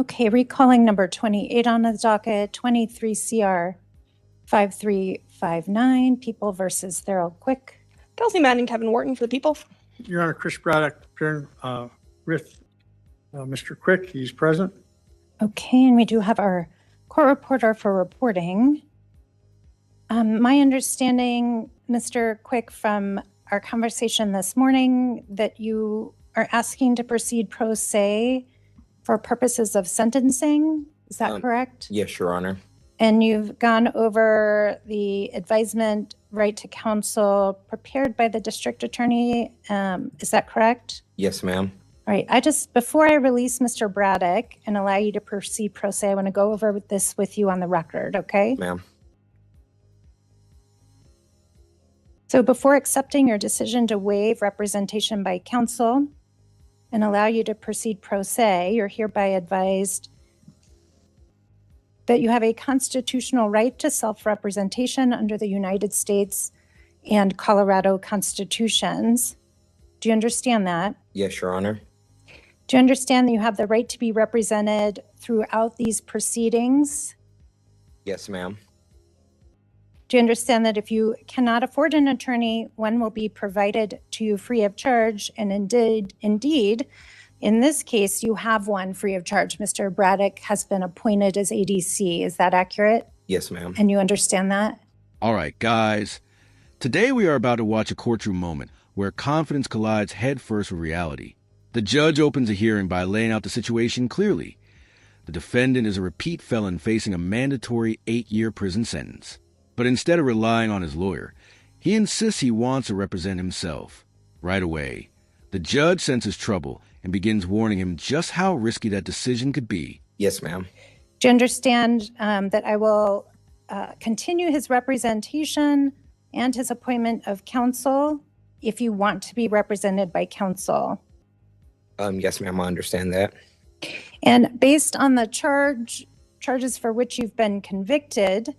Okay, recalling number 28 on the docket, 23 CR 5359, People versus Thurl Quick. Kelsey Madden, Kevin Wharton for the people. Your Honor, Chris Braddock appearing with Mr. Quick. He's present. Okay, and we do have our court reporter for reporting. My understanding, Mr. Quick, from our conversation this morning, that you are asking to proceed pro se for purposes of sentencing. Is that correct? Yes, Your Honor. And you've gone over the advisement right to counsel prepared by the district attorney. Is that correct? Yes, ma'am. All right. Before I release Mr. Braddock and allow you to proceed pro se, I want to go over this with you on the record, okay? Ma'am. So before accepting your decision to waive representation by counsel and allow you to proceed pro se, you're hereby advised that you have a constitutional right to self-representation under the United States and Colorado constitutions. Do you understand that? Yes, Your Honor. Do you understand that you have the right to be represented throughout these proceedings? Yes, ma'am. Do you understand that if you cannot afford an attorney, one will be provided to you free of charge? And indeed, in this case, you have one free of charge. Mr. Braddock has been appointed as ADC. Is that accurate? Yes, ma'am. And you understand that? All right, guys. Today we are about to watch a courtroom moment where confidence collides headfirst with reality. The judge opens a hearing by laying out the situation clearly. The defendant is a repeat felon facing a mandatory 8-year prison sentence. But instead of relying on his lawyer, he insists he wants to represent himself. Right away, the judge senses trouble and begins warning him just how risky that decision could be. Yes, ma'am. Do you understand that I will continue his representation and his appointment of counsel if you want to be represented by counsel? Yes, ma'am, I understand that. And based on the charges for which you've been convicted,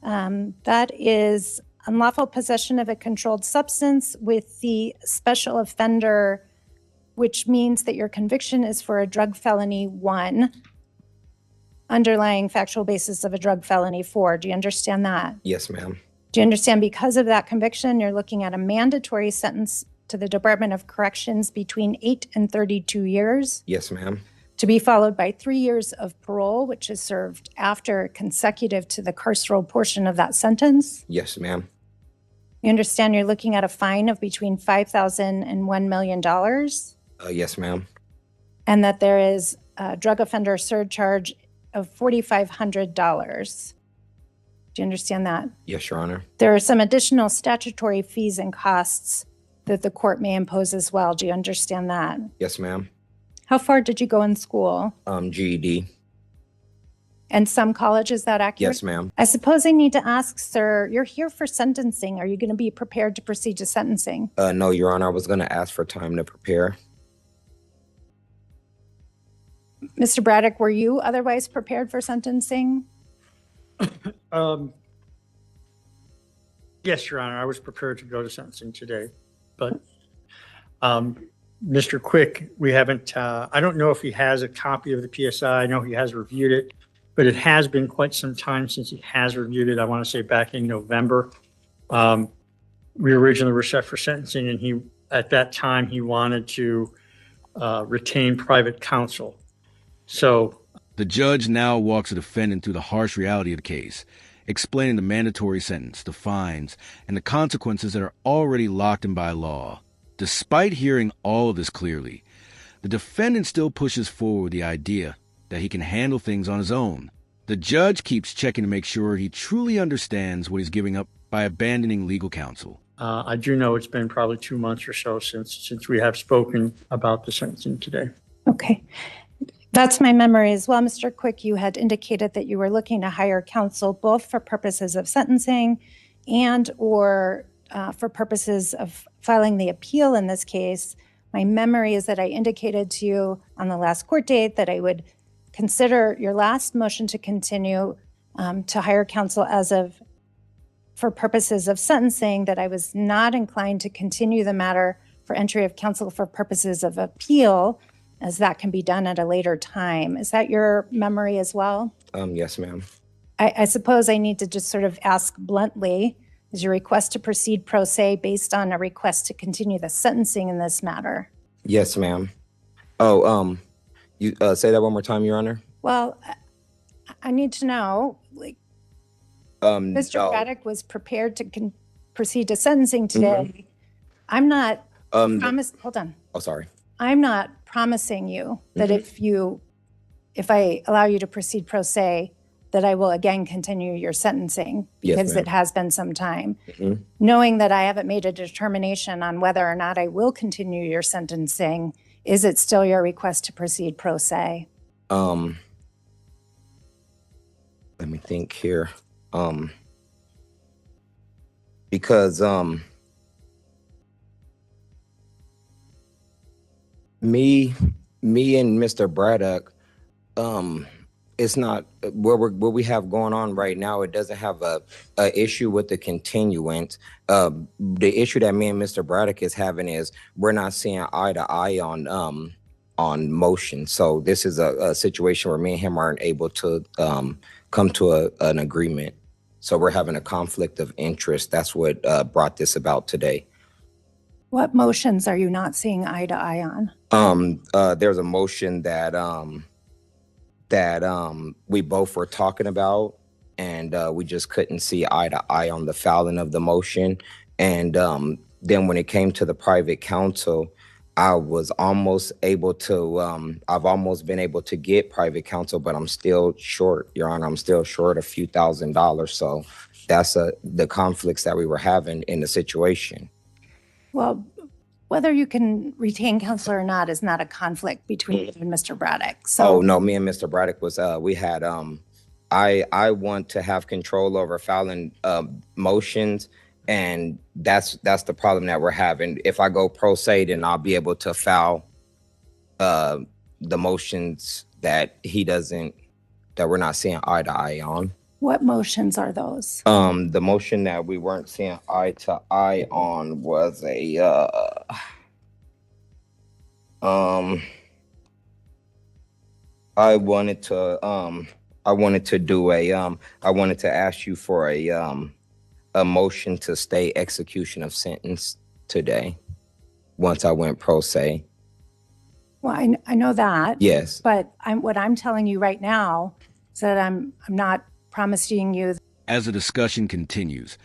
that is unlawful possession of a controlled substance with the special offender, which means that your conviction is for a drug felony 1, underlying factual basis of a drug felony 4. Do you understand that? Yes, ma'am. Do you understand because of that conviction, you're looking at a mandatory sentence to the Department of Corrections between 8 and 32 years? Yes, ma'am. To be followed by 3 years of parole, which is served after consecutive to the carceral portion of that sentence? Yes, ma'am. You understand you're looking at a fine of between $5,000 and $1 million? Yes, ma'am. And that there is a drug offender surcharge of $4,500. Do you understand that? Yes, Your Honor. There are some additional statutory fees and costs that the court may impose as well. Do you understand that? Yes, ma'am. How far did you go in school? GED. And some college, is that accurate? Yes, ma'am. I suppose I need to ask, sir, you're here for sentencing. Are you going to be prepared to proceed to sentencing? No, Your Honor, I was going to ask for time to prepare. Mr. Braddock, were you otherwise prepared for sentencing? Yes, Your Honor, I was prepared to go to sentencing today. But Mr. Quick, we haven't, I don't know if he has a copy of the PSI. I know he has reviewed it, but it has been quite some time since he has reviewed it. I want to say back in November. We originally were set for sentencing, and at that time, he wanted to retain private counsel. So the judge now walks the defendant through the harsh reality of the case, explaining the mandatory sentence, the fines, and the consequences that are already locked in by law. Despite hearing all of this clearly, the defendant still pushes forward the idea that he can handle things on his own. The judge keeps checking to make sure he truly understands what he's giving up by abandoning legal counsel. I do know it's been probably 2 months or so since we have spoken about the sentencing today. Okay. That's my memory as well. Mr. Quick, you had indicated that you were looking to hire counsel both for purposes of sentencing and or for purposes of filing the appeal in this case. My memory is that I indicated to you on the last court date that I would consider your last motion to continue to hire counsel for purposes of sentencing, that I was not inclined to continue the matter for entry of counsel for purposes of appeal, as that can be done at a later time. Is that your memory as well? Yes, ma'am. I suppose I need to just sort of ask bluntly, is your request to proceed pro se based on a request to continue the sentencing in this matter? Yes, ma'am. Oh, you say that one more time, Your Honor. Well, I need to know, like, Mr. No. Braddock was prepared to proceed to sentencing today. I'm not hold on. Oh, sorry. I'm not promising you that if I allow you to proceed pro se, that I will again continue your sentencing, because it has been some time. Knowing that I haven't made a determination on whether or not I will continue your sentencing, is it still your request to proceed pro se? Let me think here. Because me and Mr. Braddock, it's not what we have going on right now. It doesn't have a issue with the continuance. The issue that me and Mr. Braddock is having is we're not seeing eye to eye on motion. So this is a situation where me and him aren't able to come to an agreement. So we're having a conflict of interest. That's what brought this about today. What motions are you not seeing eye to eye on? There's a motion that we both were talking about, and we just couldn't see eye to eye on the filing of the motion. And then when it came to the private counsel, I was almost able to, I've almost been able to get private counsel, but I'm still short, Your Honor. I'm still short a few $1,000s. So that's the conflicts that we were having in the situation. Well, whether you can retain counsel or not is not a conflict between you and Mr. Braddock. So, oh no, me and Mr. Braddock was we had I want to have control over filing motions, and that's the problem that we're having. If I go pro se, then I'll be able to file the motions that we're not seeing eye to eye on. What motions are those? The motion that we weren't seeing eye to eye on was I wanted to ask you for a motion to stay execution of sentence today once I went pro se. Well, I know that. Yes. But what I'm telling you right now is that I'm not promising you. As the discussion continues,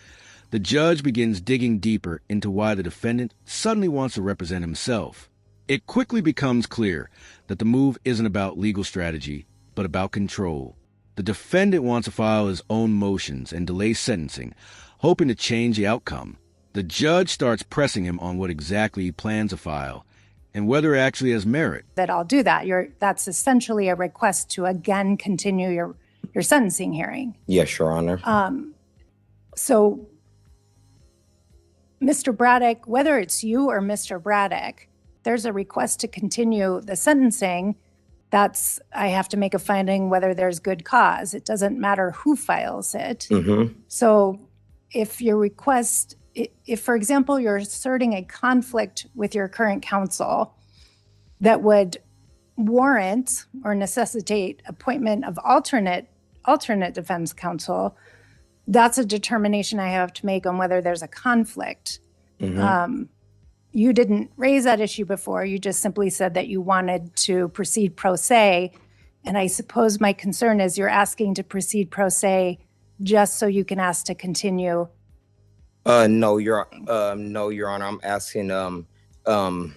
the judge begins digging deeper into why the defendant suddenly wants to represent himself. It quickly becomes clear that the move isn't about legal strategy, but about control. The defendant wants to file his own motions and delay sentencing, hoping to change the outcome. The judge starts pressing him on what exactly he plans to file and whether it actually has merit. That I'll do that. That's essentially a request to again continue your sentencing hearing. Yes, Your Honor. So, Mr. Braddock, whether it's you or Mr. Braddock, there's a request to continue the sentencing. I have to make a finding whether there's good cause. It doesn't matter who files it. So if for example, you're asserting a conflict with your current counsel that would warrant or necessitate appointment of alternate defense counsel, that's a determination I have to make on whether there's a conflict. You didn't raise that issue before. You just simply said that you wanted to proceed pro se. And I suppose my concern is you're asking to proceed pro se just so you can ask to continue. No, Your Honor. I'm asking, I'm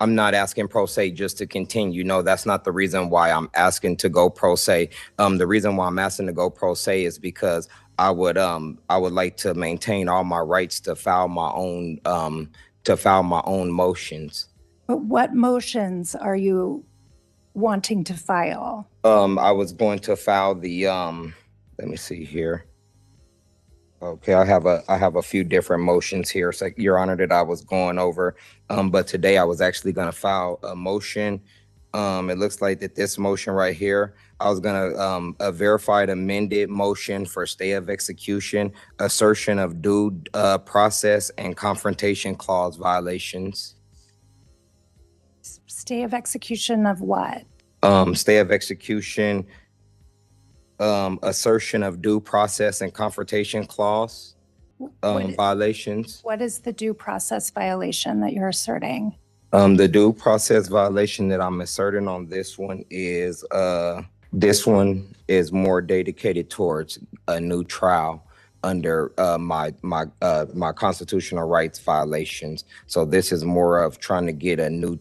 not asking pro se just to continue. No, that's not the reason why I'm asking to go pro se. The reason why I'm asking to go pro se is because I would like to maintain all my rights to file my own motions. But what motions are you wanting to file? I was going to file the let me see here. Okay, I have a few different motions here, so, Your Honor, that I was going over. But today I was actually going to file a motion. It looks like that this motion right here, I was going to a verified amended motion for stay of execution, assertion of due process, and confrontation clause violations. Stay of execution of what? Stay of execution, assertion of due process and confrontation clause, violations. What is the due process violation that you're asserting? The due process violation that I'm asserting on this one is more dedicated towards a new trial under my constitutional rights violations. So this is more of trying to get a new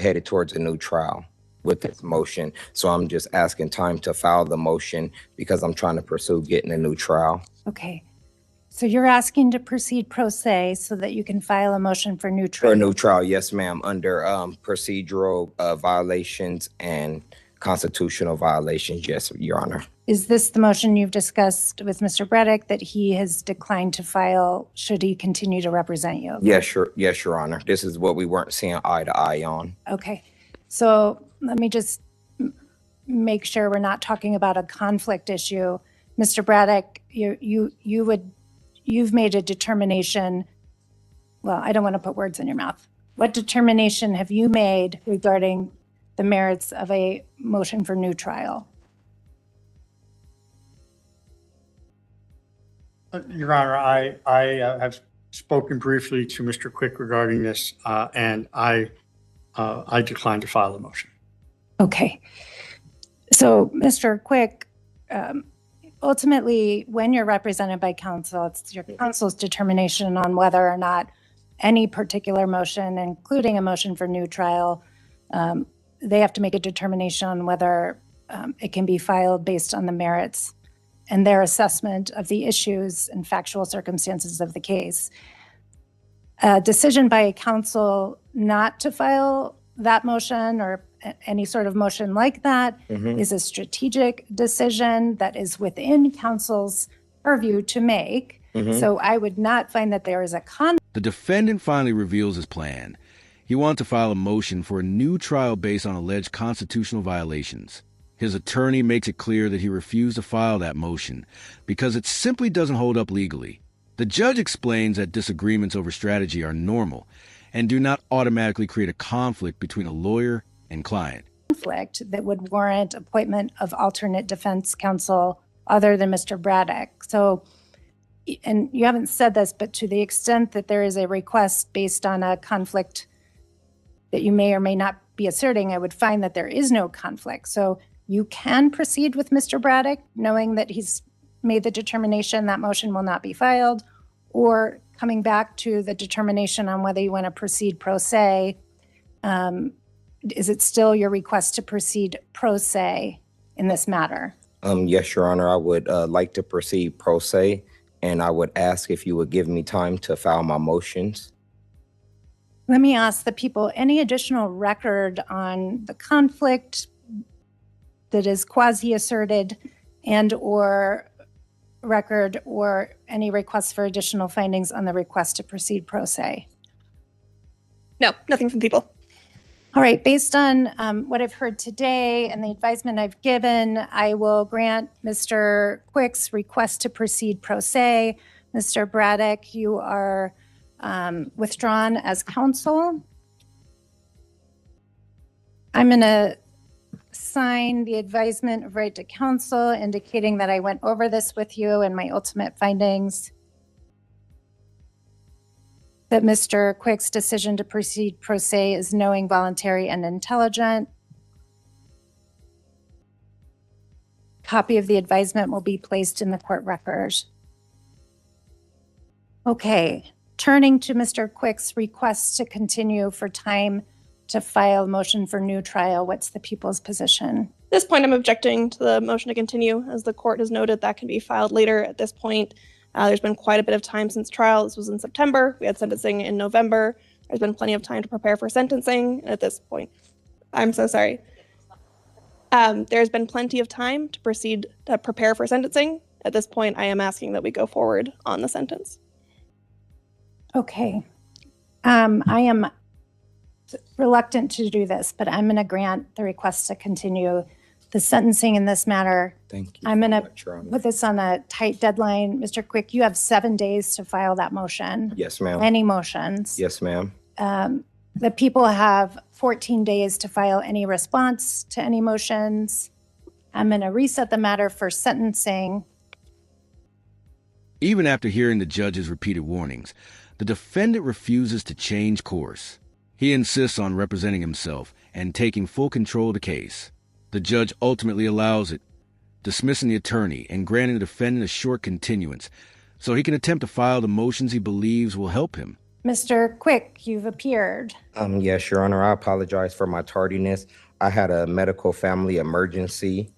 headed towards a new trial with this motion. So I'm just asking time to file the motion because I'm trying to pursue getting a new trial. Okay. So you're asking to proceed pro se so that you can file a motion for new For trial? a new trial, yes, ma'am, under procedural violations and constitutional violations, yes, Your Honor. Is this the motion you've discussed with Mr. Braddock that he has declined to file should he continue to represent you? Yes, Your Honor. This is what we weren't seeing eye to eye on. Okay. So let me just make sure we're not talking about a conflict issue. Mr. Braddock, you've made a determination. Well, I don't want to put words in your mouth. What determination have you made regarding the merits of a motion for new trial? Your Honor, I have spoken briefly to Mr. Quick regarding this, and I declined to file a motion. Okay. So, Mr. Quick, ultimately, when you're represented by counsel, it's your counsel's determination on whether or not any particular motion, including a motion for new trial, they have to make a determination on whether it can be filed based on the merits and their assessment of the issues and factual circumstances of the case. A decision by a counsel not to file that motion or any sort of motion like that is a strategic decision that is within counsel's purview to make. So I would not find that there is a conflict. The defendant finally reveals his plan. He wants to file a motion for a new trial based on alleged constitutional violations. His attorney makes it clear that he refused to file that motion because it simply doesn't hold up legally. The judge explains that disagreements over strategy are normal and do not automatically create a conflict between a lawyer and client. That would warrant appointment of alternate defense counsel other than Mr. Braddock. So, and you haven't said this, but to the extent that there is a request based on a conflict that you may or may not be asserting, I would find that there is no conflict. So you can proceed with Mr. Braddock, knowing that he's made the determination that motion will not be filed, or coming back to the determination on whether you want to proceed pro se. Is it still your request to proceed pro se in this matter? Yes, Your Honor, I would like to proceed pro se, and I would ask if you would give me time to file my motions. Let me ask the people, any additional record on the conflict that is quasi-asserted and or record or any requests for additional findings on the request to proceed pro se? No, nothing from people. All right, based on what I've heard today and the advisement I've given, I will grant Mr. Quick's request to proceed pro se. Mr. Braddock, you are withdrawn as counsel. I'm going to sign the advisement of right to counsel indicating that I went over this with you and my ultimate findings. That Mr. Quick's decision to proceed pro se is knowing, voluntary, and intelligent. Copy of the advisement will be placed in the court record. Okay, turning to Mr. Quick's request to continue for time to file a motion for new trial, what's the people's position? At this point, I'm objecting to the motion to continue. As the court has noted, that can be filed later. At this point, there's been quite a bit of time since trial. This was in September. We had sentencing in November. There's been plenty of time to prepare for sentencing. And at this point, I'm so sorry. There's been plenty of time to proceed to prepare for sentencing. At this point, I am asking that we go forward on the sentence. Okay. I am reluctant to do this, but I'm going to grant the request to continue the sentencing in this matter. Thank you. I'm going to Your Honor. put this on a tight deadline. Mr. Quick, you have 7 days to file that motion. Yes, ma'am. Any motions. Yes, ma'am. The people have 14 days to file any response to any motions. I'm going to reset the matter for sentencing. Even after hearing the judge's repeated warnings, the defendant refuses to change course. He insists on representing himself and taking full control of the case. The judge ultimately allows it, dismissing the attorney and granting the defendant a short continuance so he can attempt to file the motions he believes will help him. Mr. Quick, you've appeared. Yes, Your Honor, I apologize for my tardiness. I had a medical family emergency.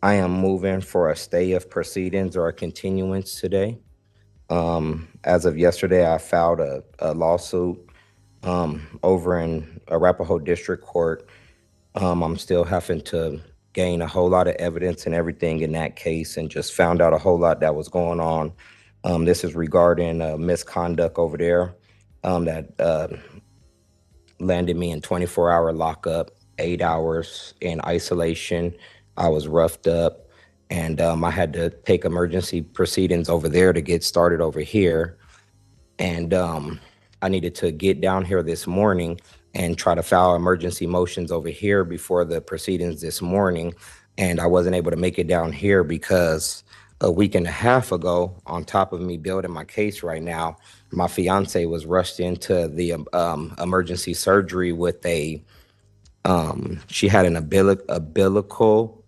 I am moving for a stay of proceedings or a continuance today. As of yesterday, I filed a lawsuit over in Arapahoe District Court. I'm still having to gain a whole lot of evidence and everything in that case, and just found out a whole lot that was going on. This is regarding misconduct over there that landed me in 24-hour lockup, 8 hours in isolation. I was roughed up, and I had to take emergency proceedings over there to get started over here. And I needed to get down here this morning and try to file emergency motions over here before the proceedings this morning. And I wasn't able to make it down here because a week and a half ago, on top of me building my case right now, my fiance was rushed into the emergency surgery with she had an umbilical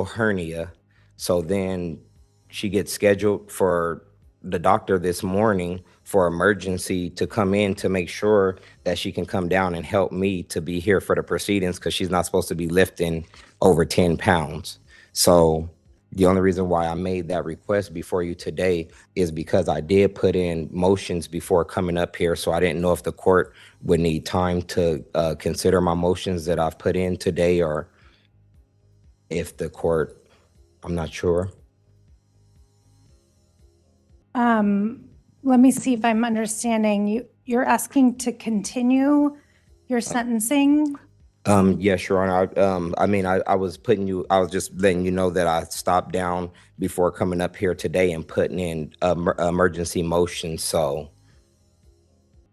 hernia. So then she gets scheduled for the doctor this morning for emergency to come in to make sure that she can come down and help me to be here for the proceedings, because she's not supposed to be lifting over 10 pounds. So the only reason why I made that request before you today is because I did put in motions before coming up here. So I didn't know if the court would need time to consider my motions that I've put in today, or if the court, I'm not sure. Let me see if I'm understanding you. You're asking to continue your sentencing? Yes, Your Honor. I was just letting you know that I stopped down before coming up here today and putting in emergency motions. So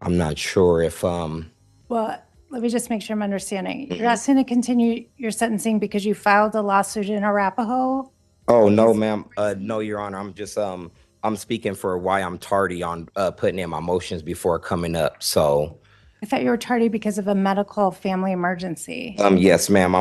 I'm not sure if Well, let me just make sure I'm understanding. You're asking to continue your sentencing because you filed a lawsuit in Arapahoe? Oh, no, ma'am. No, Your Honor. I'm just I'm speaking for why I'm tardy on putting in my motions before coming up. So I thought you were tardy because of a medical family emergency. yes, ma'am.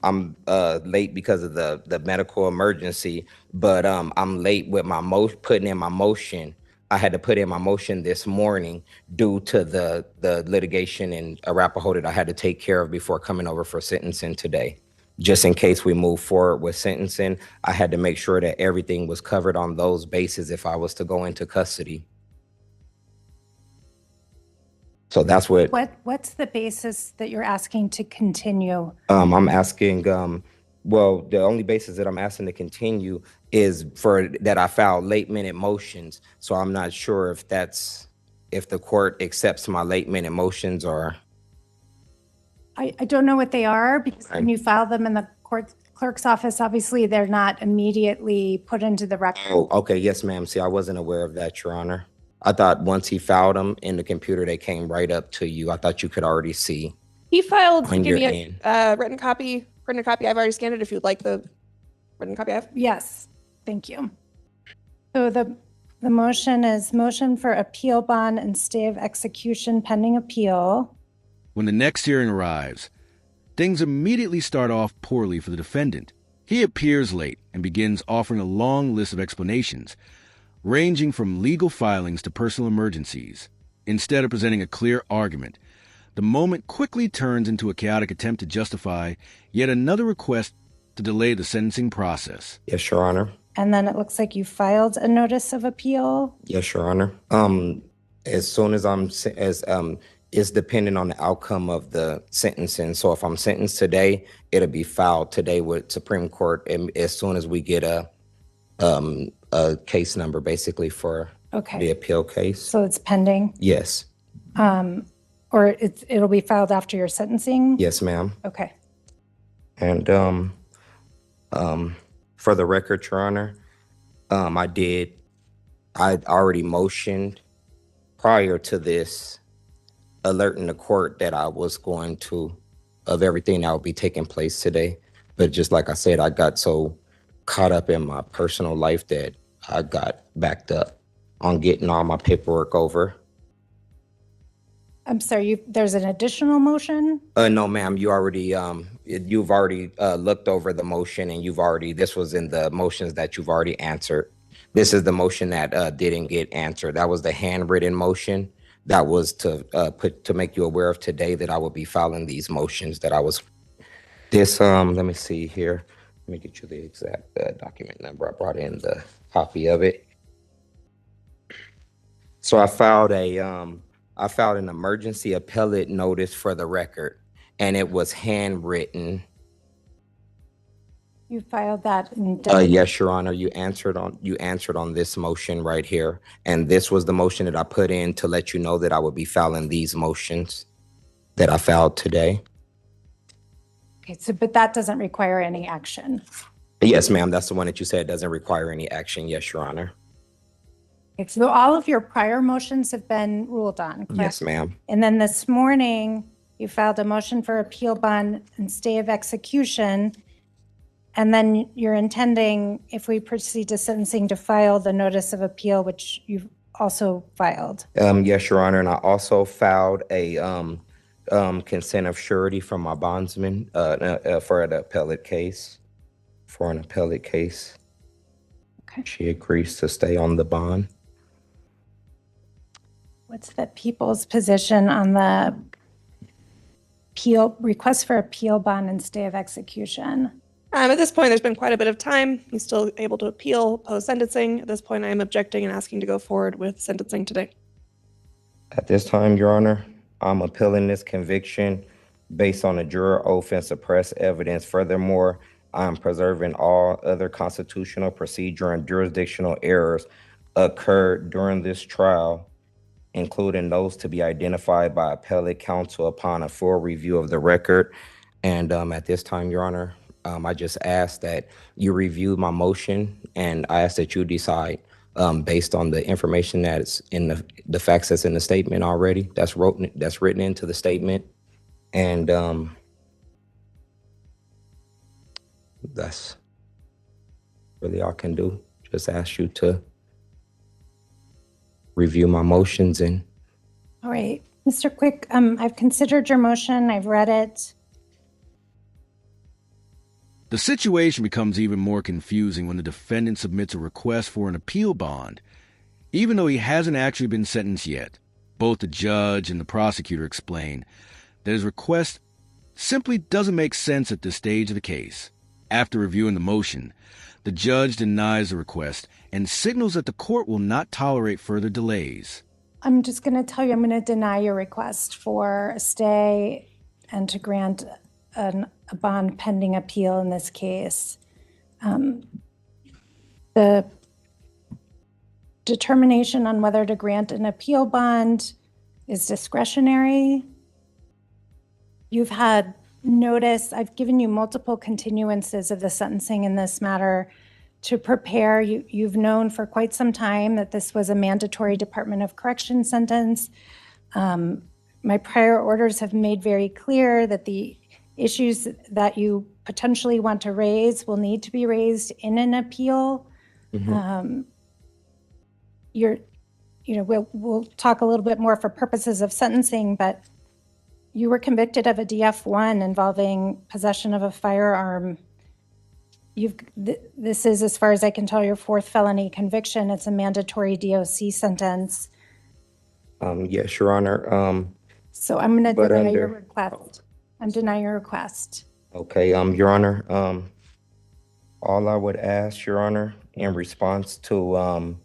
I'm late because of the medical emergency, but I'm late with my putting in my motion. I had to put in my motion this morning due to the litigation in Arapahoe that I had to take care of before coming over for sentencing today. Just in case we move forward with sentencing, I had to make sure that everything was covered on those bases if I was to go into custody. So that's What's the basis that you're asking to continue? I'm asking, well, the only basis that I'm asking to continue is for that I filed late minute motions. So I'm not sure if the court accepts my late minute motions, or. I don't know what they are, because when you file them in the clerk's office, obviously they're not immediately put into the record. Oh, okay. Yes, ma'am. See, I wasn't aware of that, Your Honor. I thought once he filed them in the computer, they came right up to you. I thought you could already see. He filed, When give you're me a written copy. I've already scanned it if you'd like the written copy I have. Yes, thank you. So the motion is motion for appeal bond and stay of execution pending appeal. When the next hearing arrives, things immediately start off poorly for the defendant. He appears late and begins offering a long list of explanations, ranging from legal filings to personal emergencies. Instead of presenting a clear argument, the moment quickly turns into a chaotic attempt to justify yet another request to delay the sentencing process. Yes, Your Honor. And then it looks like you filed a notice of appeal. Yes, Your Honor. As soon as it's dependent on the outcome of the sentencing. So if I'm sentenced today, it'll be filed today with Supreme Court, and as soon as we get a case number, basically, for the appeal case. So it's pending? Yes. Or it'll be filed after your sentencing? Yes, ma'am. Okay. And for the record, Your Honor, I already motioned prior to this alerting the court that I was going to, of everything that would be taking place today. But just like I said, I got so caught up in my personal life that I got backed up on getting all my paperwork over. I'm sorry, there's an additional motion? No, ma'am, you've already looked over the motion, and this was in the motions that you've already answered. This is the motion that didn't get answered. That was the handwritten motion. That was to make you aware of today that I will be filing these motions that I was. Let me see here. Let me get you the exact document number. I brought in the copy of it. So I filed an emergency appellate notice for the record, and it was handwritten. You filed that in Yes, Your Honor. You answered on this motion right here, and this was the motion that I put in to let you know that I would be filing these motions that I filed today. Okay, but that doesn't require any action. Yes, ma'am. That's the one that you said doesn't require any action. Yes, Your Honor. Okay, so all of your prior motions have been ruled on, correct? Yes, ma'am. And then this morning, you filed a motion for appeal bond and stay of execution. And then you're intending, if we proceed to sentencing, to file the notice of appeal, which you've also filed. Yes, Your Honor. And I also filed a consent of surety from my bondsman for an appellate case. Okay. She agrees to stay on the bond. What's the people's position on the request for appeal bond and stay of execution? At this point, there's been quite a bit of time. He's still able to appeal post-sentencing. At this point, I am objecting and asking to go forward with sentencing today. At this time, Your Honor, I'm appealing this conviction based on a juror oath and suppressed evidence. Furthermore, I am preserving all other constitutional, procedure, and jurisdictional errors occurred during this trial, including those to be identified by appellate counsel upon a full review of the record. And at this time, Your Honor, I just ask that you review my motion, and I ask that you decide based on the information that's in the facts that's in the statement already, that's written into the statement. And that's really all I can do. Just ask you to review my motions. And All right, Mr. Quick, I've considered your motion. I've read it. The situation becomes even more confusing when the defendant submits a request for an appeal bond, even though he hasn't actually been sentenced yet. Both the judge and the prosecutor explain that his request simply doesn't make sense at this stage of the case. After reviewing the motion, the judge denies the request and signals that the court will not tolerate further delays. I'm just going to tell you, I'm going to deny your request for a stay and to grant a bond pending appeal in this case. The determination on whether to grant an appeal bond is discretionary. You've had notice, I've given you multiple continuances of the sentencing in this matter to prepare. You've known for quite some time that this was a mandatory Department of Corrections sentence. My prior orders have made very clear that the issues that you potentially want to raise will need to be raised in an appeal. mm-hmm. We'll talk a little bit more for purposes of sentencing, but you were convicted of a DF1 involving possession of a firearm. This is, as far as I can tell, your fourth felony conviction. It's a mandatory DOC sentence. Yes, Your Honor. So I'm going to deny your request. I'm denying your request. Okay, Your Honor, all I would ask, Your Honor, in response to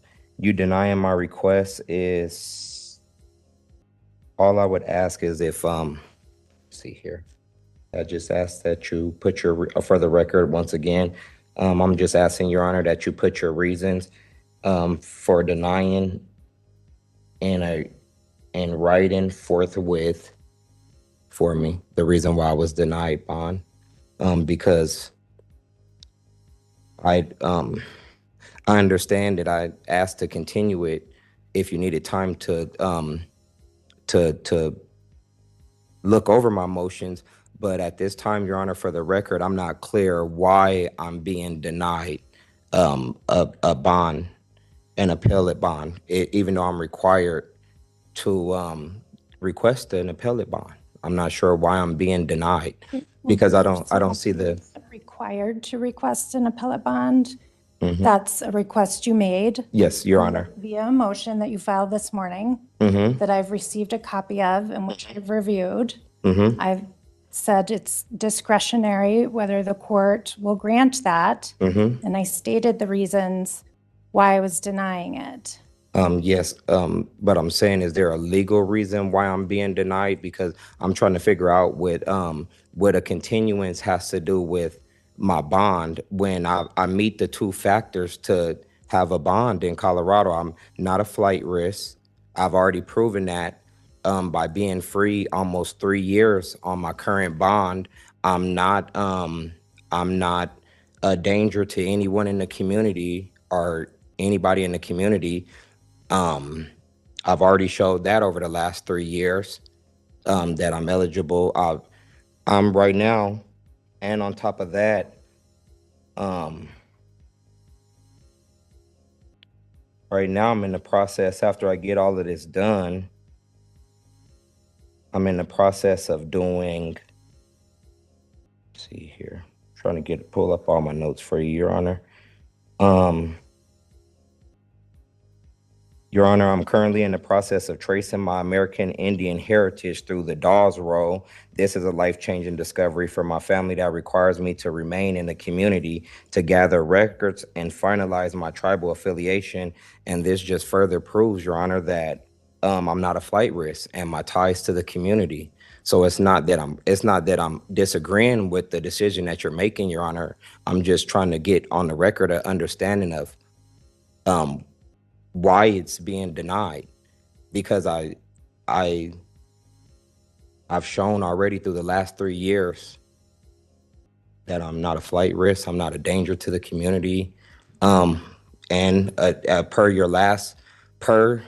you denying my request is, all I would ask is if, see here, I just ask that you put for the record, once again, I'm just asking, Your Honor, that you put your reasons for denying in writing forthwith for me, the reason why I was denied bond, because I understand that I asked to continue it if you needed time to look over my motions. But at this time, Your Honor, for the record, I'm not clear why I'm being denied a bond, an appellate bond, even though I'm required to request an appellate bond. I'm not sure why I'm being denied because I don't see the. Required to request an appellate bond. Mhm. That's a request you made Yes, Your Honor. via a motion that you filed this morning that I've received a copy of and which I've reviewed. I've said it's discretionary whether the court will grant that. And I stated the reasons why I was denying it. Yes, but I'm saying, is there a legal reason why I'm being denied? Because I'm trying to figure out what a continuance has to do with my bond when I meet the two factors to have a bond in Colorado. I'm not a flight risk. I've already proven that by being free almost 3 years on my current bond. I'm not a danger to anyone in the community or anybody in the community. I've already showed that over the last 3 years that I'm eligible. I'm right now, and on top of that, right now I'm in the process. After I get all of this done, I'm in the process of doing. Let's see here, trying to pull up all my notes for you, Your Honor. Your Honor, I'm currently in the process of tracing my American Indian heritage through the Dawes roll. This is a life-changing discovery for my family that requires me to remain in the community to gather records and finalize my tribal affiliation. And this just further proves, Your Honor, that I'm not a flight risk and my ties to the community. So it's not that I'm disagreeing with the decision that you're making, Your Honor. I'm just trying to get on the record an understanding of why it's being denied, because I've shown already through the last 3 years that I'm not a flight risk, I'm not a danger to the community, and per your last per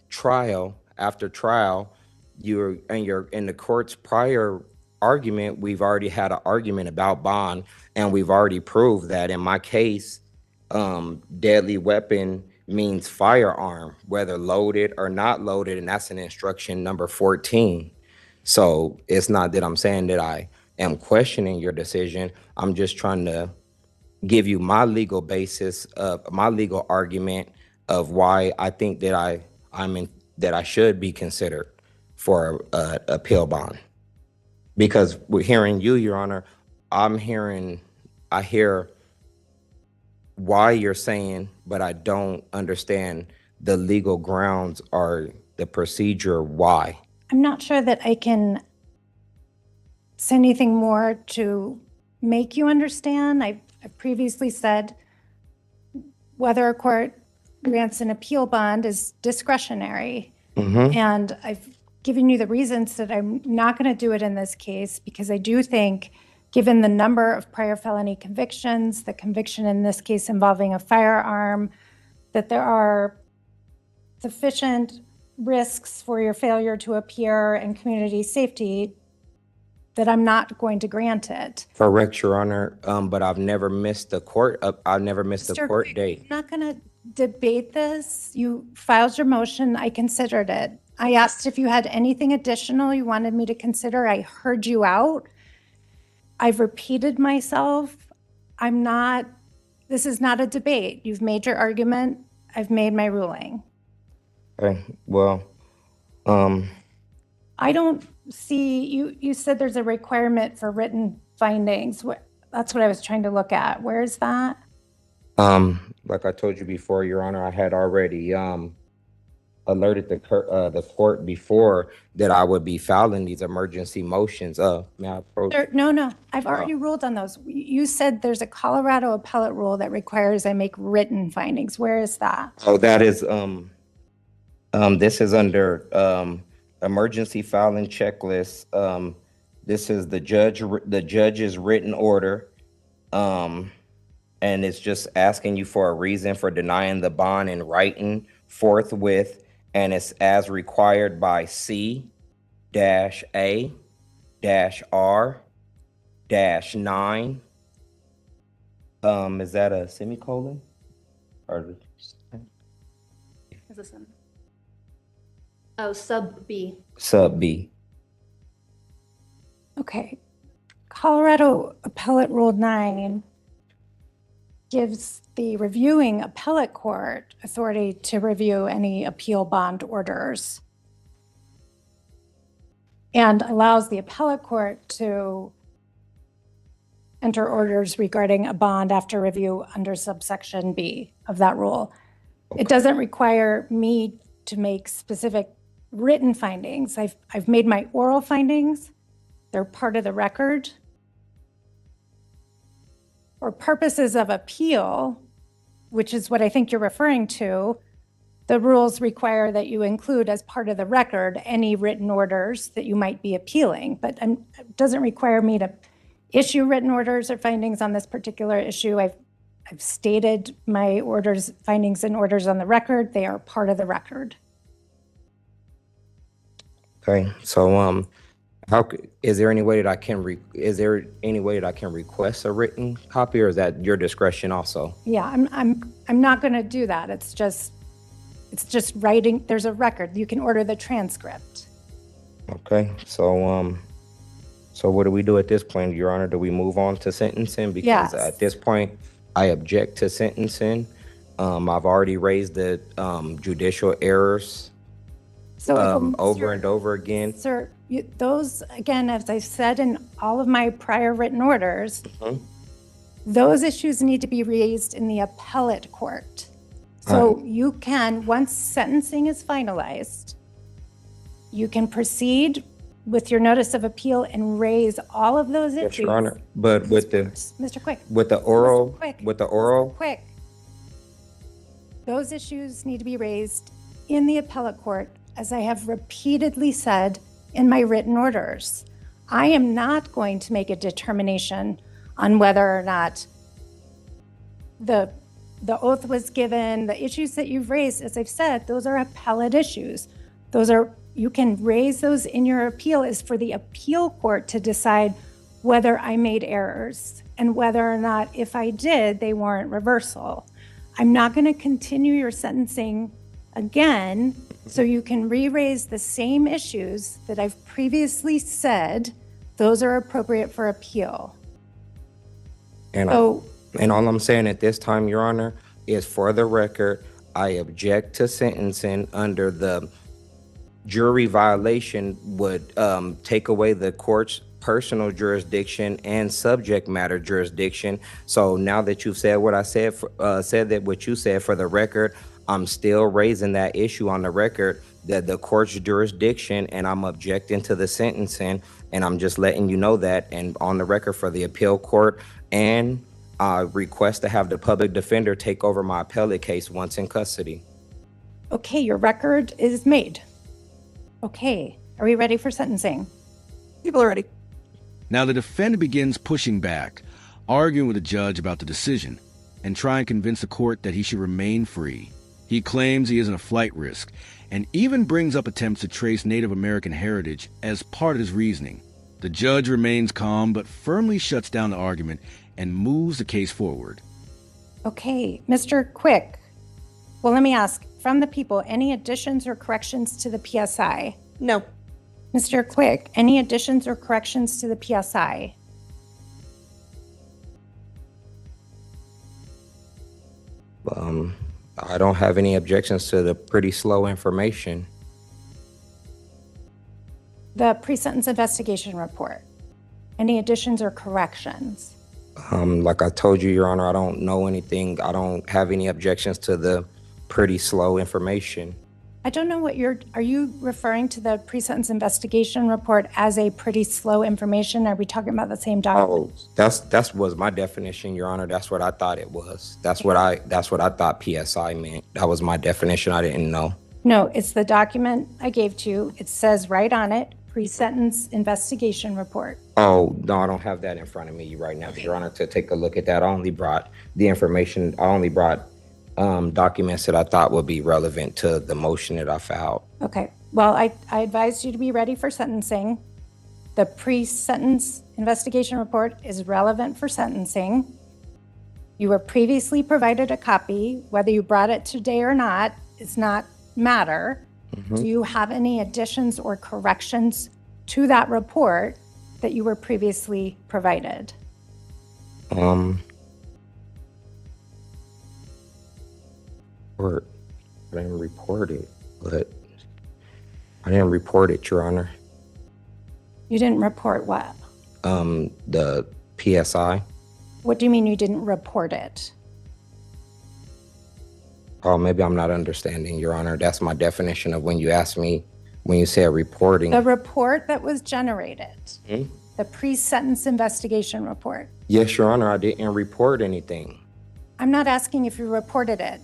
trial after trial, you're in the court's prior argument. We've already had an argument about bond, and we've already proved that in my case, deadly weapon means firearm, whether loaded or not loaded, and that's an instruction number 14. So it's not that I'm saying that I am questioning your decision. I'm just trying to give you my legal basis of my legal argument of why I think that I should be considered for a appeal bond. Because we're hearing you, Your Honor, I hear why you're saying, but I don't understand the legal grounds or the procedure why. I'm not sure that I can say anything more to make you understand. I've previously said whether a court grants an appeal bond is discretionary. And I've given you the reasons that I'm not going to do it in this case, because I do think, given the number of prior felony convictions, the conviction in this case involving a firearm, that there are sufficient risks for your failure to appear and community safety that I'm not going to grant it. Correct, Your Honor. But I've never missed the court. I've never missed a court date. I'm not going to debate this. You filed your motion. I considered it. I asked if you had anything additional you wanted me to consider. I heard you out. I've repeated myself. This is not a debate. You've made your argument. I've made my ruling. Okay, well, I don't see, you said there's a requirement for written findings. That's what I was trying to look at. Where is that? like I told you before, Your Honor, I had already alerted the court before that I would be filing these emergency motions. May I approach? No, I've already ruled on those. You said there's a Colorado appellate rule that requires I make written findings. Where is that? Oh, that is this is under emergency filing checklist. This is the judge's written order. And it's just asking you for a reason for denying the bond in writing forthwith and it's as required by C-A-R-9. Is that a semicolon? Or Is this one? Oh, sub B. sub B? Okay. Colorado Appellate Rule 9 gives the reviewing appellate court authority to review any appeal bond orders and allows the appellate court to enter orders regarding a bond after review under subsection B of that rule. It doesn't require me to make specific written findings. I've made my oral findings. They're part of the record. For purposes of appeal, which is what I think you're referring to, the rules require that you include as part of the record any written orders that you might be appealing, but it doesn't require me to issue written orders or findings on this particular issue. I've stated my orders, findings and orders on the record. They are part of the record. Okay, so is there any way that I can request a written copy, or is that your discretion also? Yeah, I'm not going to do that. It's just writing. There's a record. You can order the transcript. Okay, so what do we do at this point, Your Honor? Do we move on to sentencing? Because Yes. at this point, I object to sentencing. I've already raised the judicial errors So over and over again. Sir, those, again, as I said in all of my prior written orders, those issues need to be raised in the appellate court. So you can, once sentencing is finalized, you can proceed with your notice of appeal and raise all of those issues. Yes, Your Honor. But with the Mr. Quick. oral, Those issues need to be raised in the appellate court, as I have repeatedly said in my written orders. I am not going to make a determination on whether or not the oath was given, the issues that you've raised, as I've said, those are appellate issues. You can raise those in your appeal. Is for the appeal court to decide whether I made errors and whether or not, if I did, they warrant reversal. I'm not going to continue your sentencing again, so you can re-raise the same issues that I've previously said, those are appropriate for appeal. and all I'm saying at this time, Your Honor, is for the record, I object to sentencing under the jury violation would take away the court's personal jurisdiction and subject matter jurisdiction. So now that you've said what I said, what you said for the record, I'm still raising that issue on the record, that the court's jurisdiction, and I'm objecting to the sentencing, and I'm just letting you know that, and on the record for the appeal court, and request to have the public defender take over my appellate case once in custody. Okay, your record is made. Okay, are we ready for sentencing? People are ready. Now the defendant begins pushing back, arguing with the judge about the decision, and trying to convince the court that he should remain free. He claims he isn't a flight risk, and even brings up attempts to trace Native American heritage as part of his reasoning. The judge remains calm, but firmly shuts down the argument and moves the case forward. Okay, Mr. Quick. Well, let me ask, from the people, any additions or corrections to the PSI? No. Mr. Quick, any additions or corrections to the PSI? I don't have any objections to the pretty slow information. The pre-sentence investigation report, any additions or corrections? Like I told you, Your Honor, I don't know anything. I don't have any objections to the pretty slow information. I don't know what are you referring to the pre-sentence investigation report as a pretty slow information? Are we talking about the same document? Oh, that was my definition, Your Honor. That's what I thought it was. That's what I thought PSI meant. That was my definition. I didn't know. No, it's the document I gave to you. It says right on it, pre-sentence investigation report. Oh, no, I don't have that in front of me right now, Your Honor, to take a look at that. I only brought the information. I only brought documents that I thought would be relevant to the motion that I filed. Okay, well, I advised you to be ready for sentencing. The pre-sentence investigation report is relevant for sentencing. You were previously provided a copy. Whether you brought it today or not does not matter. Do you have any additions or corrections to that report that you were previously provided? Or I didn't report it, but I didn't report it, Your Honor. You didn't report what? The PSI. What do you mean you didn't report it? Oh, maybe I'm not understanding, Your Honor. That's my definition of when you asked me, when you said reporting. The report that was generated, the pre-sentence investigation report. Yes, Your Honor, I didn't report anything. I'm not asking if you reported it.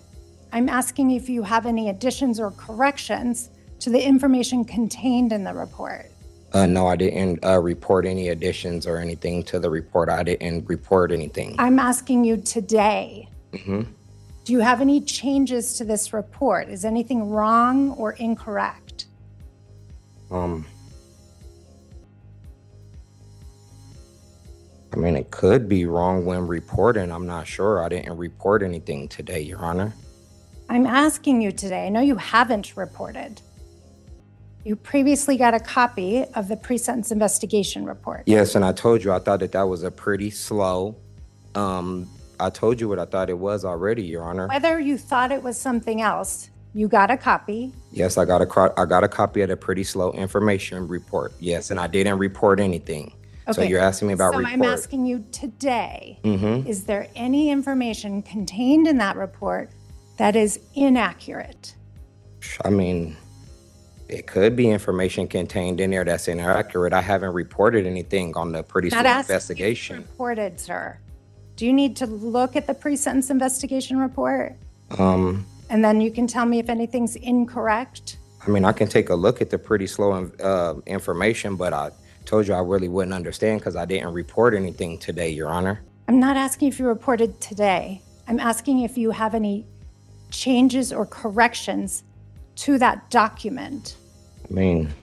I'm asking if you have any additions or corrections to the information contained in the report. No, I didn't report any additions or anything to the report. I didn't report anything. I'm asking you today. Do you have any changes to this report? Is anything wrong or incorrect? I mean, it could be wrong when reporting. I'm not sure. I didn't report anything today, Your Honor. I'm asking you today. I know you haven't reported. You previously got a copy of the pre-sentence investigation report. Yes, and I told you I thought that was a pretty slow. I told you what I thought it was already, Your Honor. Whether you thought it was something else, you got a copy. Yes, I got a copy of the pretty slow information report. Yes, and I didn't report anything. So you're asking me about report. I'm asking you today, is there any information contained in that report that is inaccurate? I mean, it could be information contained in there that's inaccurate. I haven't reported anything on the pretty slow investigation. Reported, sir. Do you need to look at the pre-sentence investigation report? And then you can tell me if anything's incorrect? I mean, I can take a look at the pretty slow information, but I told you I really wouldn't understand because I didn't report anything today, Your Honor. I'm not asking if you reported today. I'm asking if you have any changes or corrections to that document. I mean,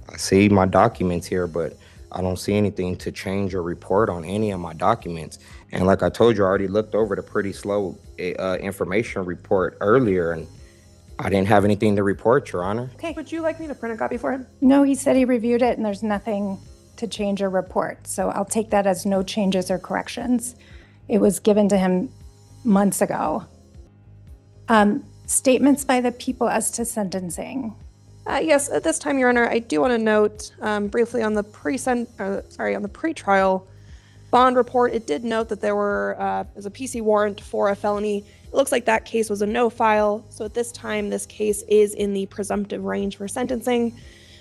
I see my documents here, but I don't see anything to change or report on any of my documents. And like I told you, I already looked over the pretty slow information report earlier, and I didn't have anything to report, Your Honor. Okay. Would you like me to print a copy for him? No, he said he reviewed it and there's nothing to change or report. So I'll take that as no changes or corrections. It was given to him months ago. Statements by the people as to sentencing. Yes, at this time, Your Honor, I do want to note briefly on the pretrial bond report. It did note that there was a PC warrant for a felony. It looks like that case was a no file. So at this time, this case is in the presumptive range for sentencing.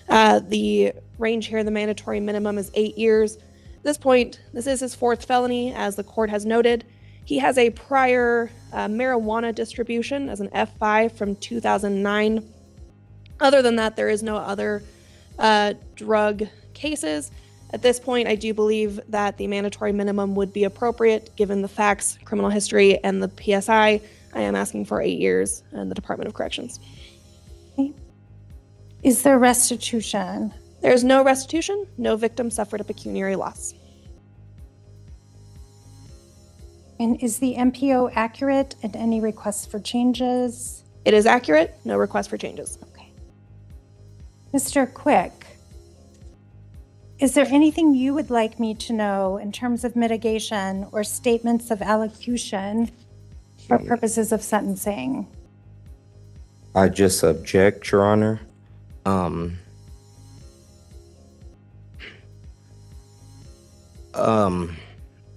The range here, the mandatory minimum, is 8 years. At this point, this is his fourth felony, as the court has noted. He has a prior marijuana distribution as an F5 from 2009. Other than that, there is no other drug cases. At this point, I do believe that the mandatory minimum would be appropriate given the facts, criminal history, and the PSI. I am asking for 8 years in the Department of Corrections. Okay. Is there restitution? There is no restitution. No victim suffered a pecuniary loss. And is the MPO accurate and any requests for changes? It is accurate. No request for changes. Okay. Mr. Quick, is there anything you would like me to know in terms of mitigation or statements of allocution for purposes of sentencing? I just object, Your Honor.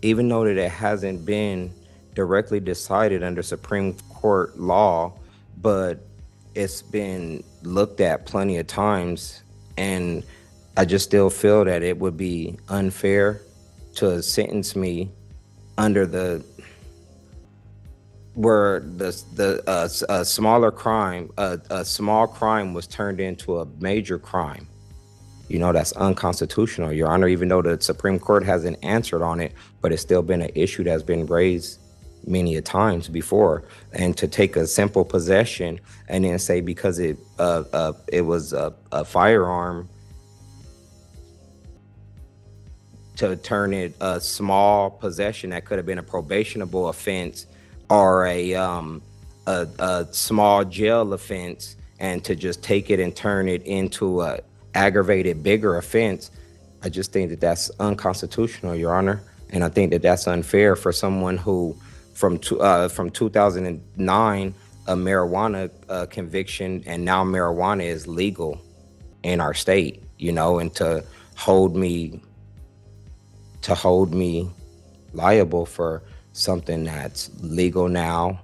Even though that it hasn't been directly decided under Supreme Court law, but it's been looked at plenty of times, and I just still feel that it would be unfair to sentence me under where a smaller crime, a small crime was turned into a major crime. You know, that's unconstitutional, Your Honor, even though the Supreme Court hasn't answered on it, but it's still been an issue that's been raised many a times before, and to take a simple possession and then say because it was a firearm, to turn it a small possession that could have been a probationable offense or a small jail offense, and to just take it and turn it into a aggravated bigger offense. I just think that that's unconstitutional, Your Honor, and I think that that's unfair for someone who, from 2009, a marijuana conviction, and now marijuana is legal in our state, you know, and to hold me liable for something that's legal now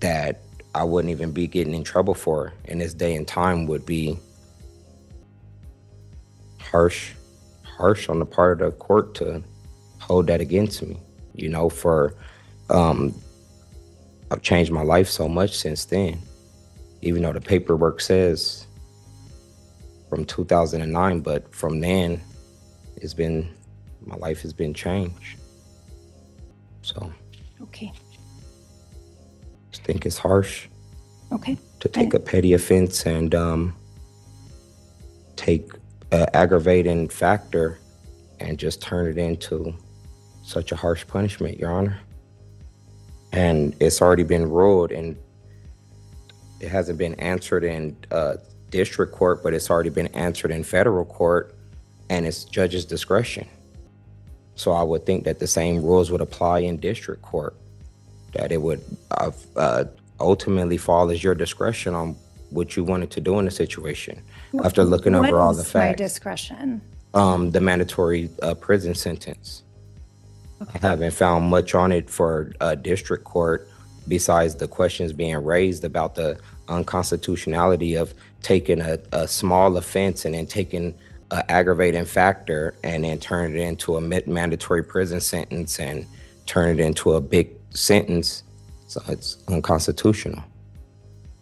that I wouldn't even be getting in trouble for in this day and time would be harsh on the part of the court to hold that against me, you know, for I've changed my life so much since then, even though the paperwork says from 2009, but from then my life has been changed. So Okay. I think it's harsh Okay. to take a petty offense and take an aggravating factor and just turn it into such a harsh punishment, Your Honor. And it's already been ruled, and it hasn't been answered in district court, but it's already been answered in federal court, and it's judge's discretion. So I would think that the same rules would apply in district court, that it would ultimately fall as your discretion on what you wanted to do in the situation after looking over all the What is my facts. discretion? The mandatory prison sentence. I haven't found much on it for district court besides the questions being raised about the unconstitutionality of taking a small offense and then taking an aggravating factor and then turn it into a mandatory prison sentence and turn it into a big sentence. So it's unconstitutional.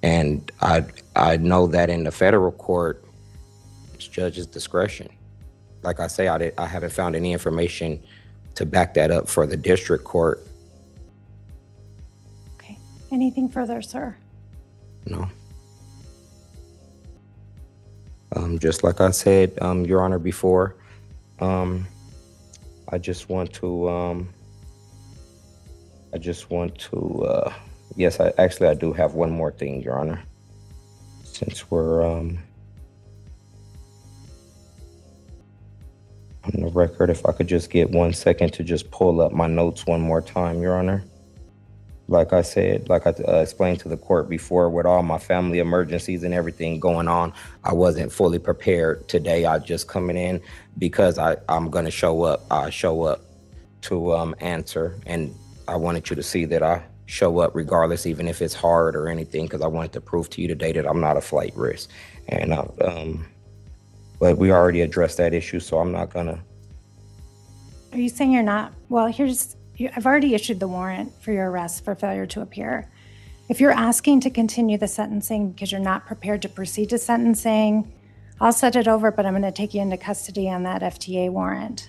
And I know that in the federal court, it's judge's discretion. Like I say, I haven't found any information to back that up for the district court. Okay. Anything further, sir? No. Just like I said, Your Honor, before, I just want to, yes, I do have one more thing, Your Honor. Since we're on the record, if I could just get 1 second to just pull up my notes one more time, Your Honor. Like I said, like I explained to the court before, with all my family emergencies and everything going on, I wasn't fully prepared today. I just coming in because I'm going to show up. I show up to answer, and I wanted you to see that I show up regardless, even if it's hard or anything, because I wanted to prove to you today that I'm not a flight risk. And but we already addressed that issue, so I'm not gonna. Are you saying you're not? Well, I've already issued the warrant for your arrest for failure to appear. If you're asking to continue the sentencing because you're not prepared to proceed to sentencing, I'll set it over, but I'm going to take you into custody on that FTA warrant.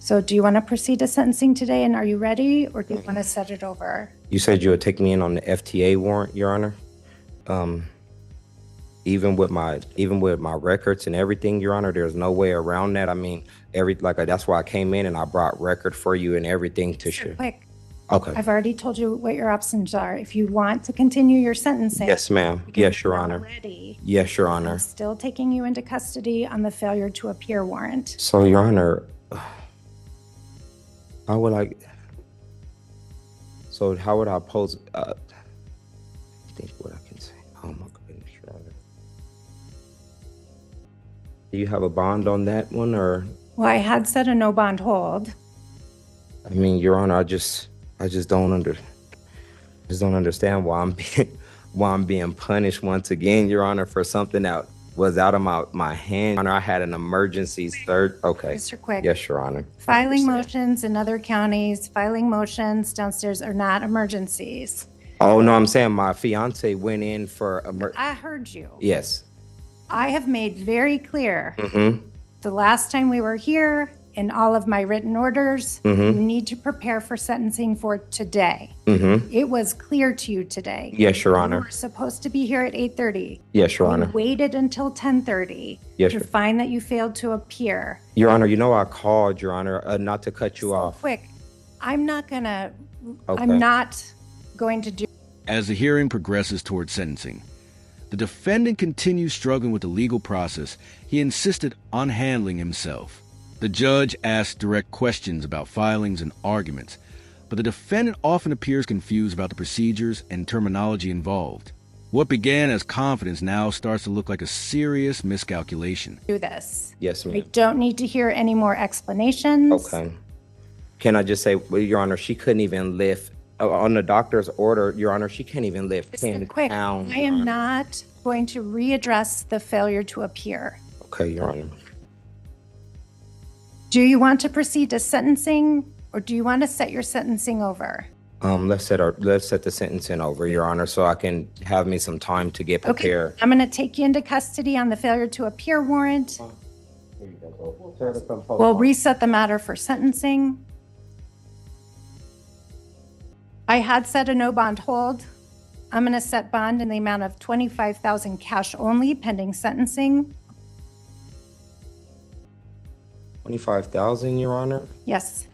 So do you want to proceed to sentencing today, and are you ready, or do you want to set it over? You said you would take me in on the FTA warrant, Your Honor. Even with my records and everything, Your Honor, there's no way around that. I mean, that's why I came in and I brought record for you and everything to show. Quick. Okay. I've already told you what your options are. If you want to continue your sentencing. Yes, ma'am. because Yes, Your you're Honor. ready, Yes, Your Honor. I'm still taking you into custody on the failure to appear warrant. So, Your Honor, how would I pose? I think what I can say. Oh my goodness, Your Honor. Do you have a bond on that one, or? Well, I had set a no bond hold. I mean, Your Honor, I just don't understand why I'm being punished once again, Your Honor, for something that was out of my hand. Your Honor, I had an emergency third. Okay. Mr. Quick. Yes, Your Honor. Filing motions in other counties, filing motions downstairs are not emergencies. Oh, no, I'm saying my fiance went in for I heard you. Yes. I have made very clear Mm-hmm. the last time we were here in all of my written orders, you need to prepare for sentencing for today. It was clear to you today. Yes, Your You Honor. were supposed to be here at 8:30. Yes, Your You Honor. waited until 10:30 Yes, to Your- find that you failed to appear. Your Honor, you know I called, Your Honor, not to cut you So off. quick, I'm not going to do. As the hearing progresses towards sentencing, the defendant continues struggling with the legal process. He insisted on handling himself. The judge asked direct questions about filings and arguments, but the defendant often appears confused about the procedures and terminology involved. What began as confidence now starts to look like a serious miscalculation. Do this. Yes, I ma'am. don't need to hear any more explanations. Okay. Can I just say, well, Your Honor, she couldn't even lift, on the doctor's order, Your Honor, she can't even lift 10 Quick, pounds. I Your am Honor. not going to readdress the failure to appear. Okay, Your Honor. Do you want to proceed to sentencing, or do you want to set your sentencing over? Let's set the sentencing over, Your Honor, so I can have me some time to get Okay, prepared. I'm going to take you into custody on the failure to appear warrant. We'll reset the matter for sentencing. I had set a no bond hold. I'm going to set bond in the amount of $25,000 cash only pending sentencing. 25,000, Your Honor? Yes.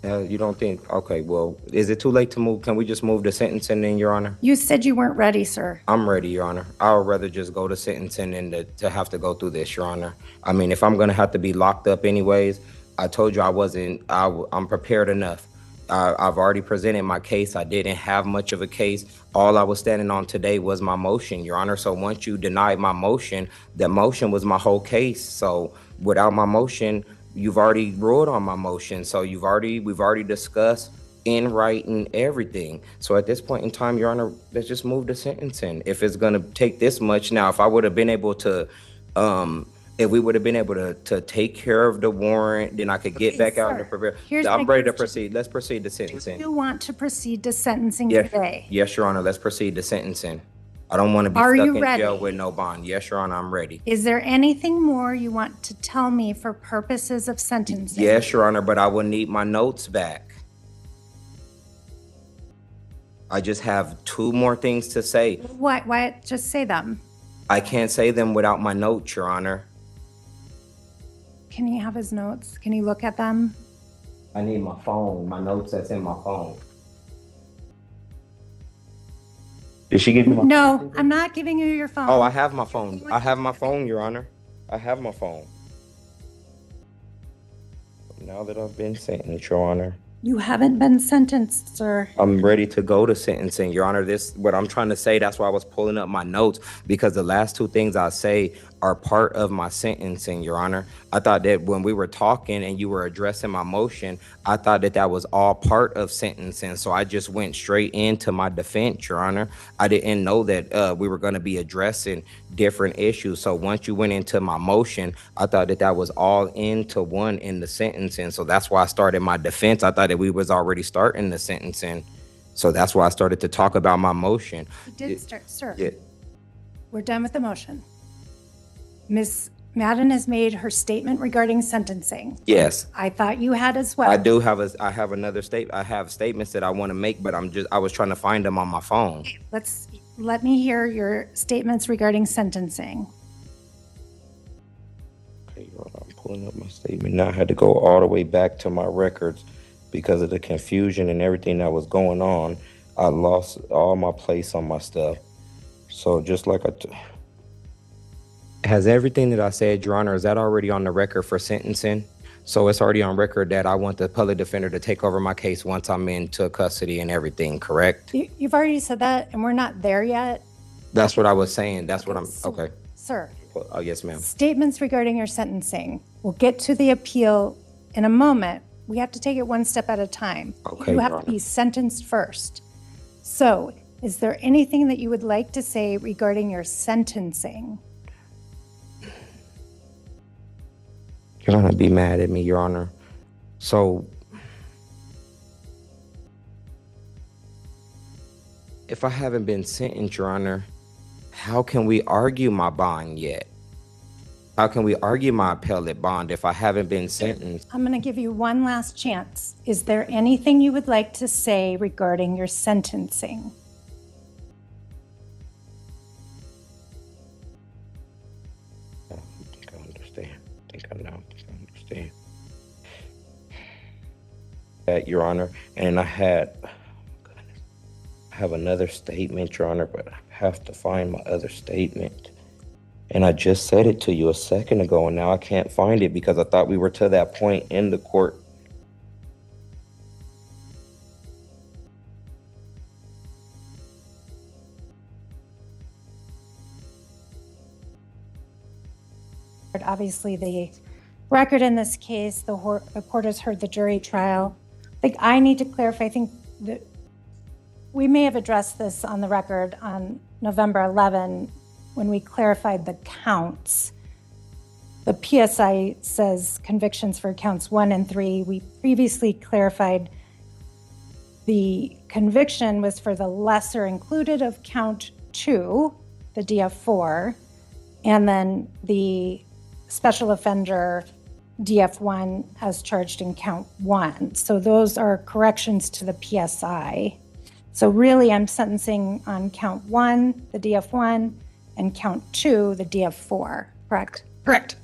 You don't think, okay, well, is it too late to move? Can we just move the sentencing in, Your Honor? You said you weren't ready, sir. I'm ready, Your Honor. I would rather just go to sentencing than to have to go through this, Your Honor. I mean, if I'm gonna have to be locked up anyways, I told you I'm prepared enough. I've already presented my case. I didn't have much of a case. All I was standing on today was my motion, Your Honor. So once you denied my motion, the motion was my whole case. So without my motion, you've already ruled on my motion. So we've already discussed in writing everything. So at this point in time, Your Honor, let's just move the sentencing. If it's gonna take this much now, if I would have been able to, if we would have been able to take care of the warrant, then I could get Okay, back out sir. and prepare. Here's my I'm ready to question. proceed. Let's proceed to Do sentencing. you want to proceed to sentencing Yes, today? yes, Your Honor. Let's proceed to sentencing. I don't want to be Are stuck you in ready? jail with no bond. Yes, Your Honor, I'm ready. Is there anything more you want to tell me for purposes of sentencing? Yes, Your Honor, but I will need my notes back. I just have 2 more things to say. Why just say them? I can't say them without my notes, Your Honor. Can he have his notes? Can he look at them? I need my phone, my notes that's in my phone. Did she give you my No, I'm not giving you your phone. Oh, I have my phone. I have my phone, Your Honor. I have my phone. Now that I've been sentenced, Your Honor, You haven't been sentenced, sir. I'm ready to go to sentencing, Your Honor. What I'm trying to say, that's why I was pulling up my notes, because the last 2 things I say are part of my sentencing, Your Honor. I thought that when we were talking and you were addressing my motion, I thought that that was all part of sentencing. So I just went straight into my defense, Your Honor. I didn't know that we were going to be addressing different issues. So once you went into my motion, I thought that that was all into one in the sentencing. So that's why I started my defense. I thought that we was already starting the sentencing. So that's why I started to talk about my motion. You did start, sir. Yeah. We're done with the motion. Ms. Madden has made her statement regarding sentencing. Yes. I thought you had as well. I have another I have statements that I want to make, but I was trying to find them on my phone. Let me hear your statements regarding sentencing. Okay, hold on, I'm pulling up my statement. Now I had to go all the way back to my records because of the confusion and everything that was going on. I lost all my place on my stuff. So just like has everything that I said, Your Honor, is that already on the record for sentencing? So it's already on record that I want the public defender to take over my case once I'm into custody and everything, correct? You've already said that, and we're not there yet. That's what I was saying. That's what I'm, okay. Sir, Oh, yes, ma'am. statements regarding your sentencing. We'll get to the appeal in a moment. We have to take it one step at a time. Okay, You have Your to be Honor. sentenced first. So, is there anything that you would like to say regarding your sentencing? You're gonna be mad at me, Your Honor. So, if I haven't been sentenced, Your Honor, how can we argue my bond yet? How can we argue my appellate bond if I haven't been sentenced? I'm going to give you one last chance. Is there anything you would like to say regarding your sentencing? I think I understand. I think I now understand. Your Honor, and I have another statement, Your Honor, but I have to find my other statement. And I just said it to you a second ago, and now I can't find it because I thought we were to that point in the court. Obviously, the record in this case, the court has heard the jury trial. I think I need to clarify, I think that we may have addressed this on the record on November 11 when we clarified the counts. The PSI says convictions for counts 1 and 3. We previously clarified the conviction was for the lesser included of count 2, the DF4, and then the special offender DF1 as charged in count 1. So those are corrections to the PSI. So really I'm sentencing on count 1, the DF1, and count 2, the DF4, correct? Correct.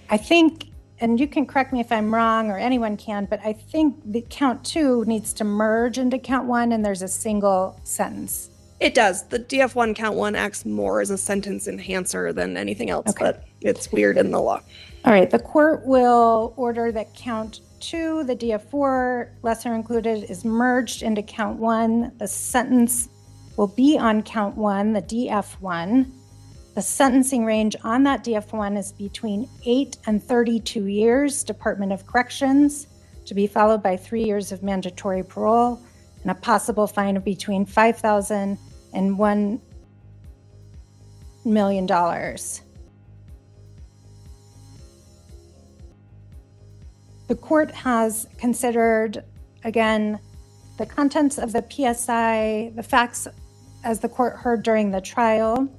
I think, and you can correct me if I'm wrong or anyone can, but I think the count 2 needs to merge into count 1 and there's a single sentence. It does. The DF1 count 1 acts more as a sentence enhancer than anything else, Okay. but it's weird in the law. All right, the court will order that count 2, the DF4 lesser included, is merged into count 1. The sentence will be on count 1, the DF1. The sentencing range on that DF1 is between 8 and 32 years, Department of Corrections, to be followed by 3 years of mandatory parole and a possible fine of between $5,000 and $1 million. The court has considered, again, the contents of the PSI, the facts as the court heard during the trial,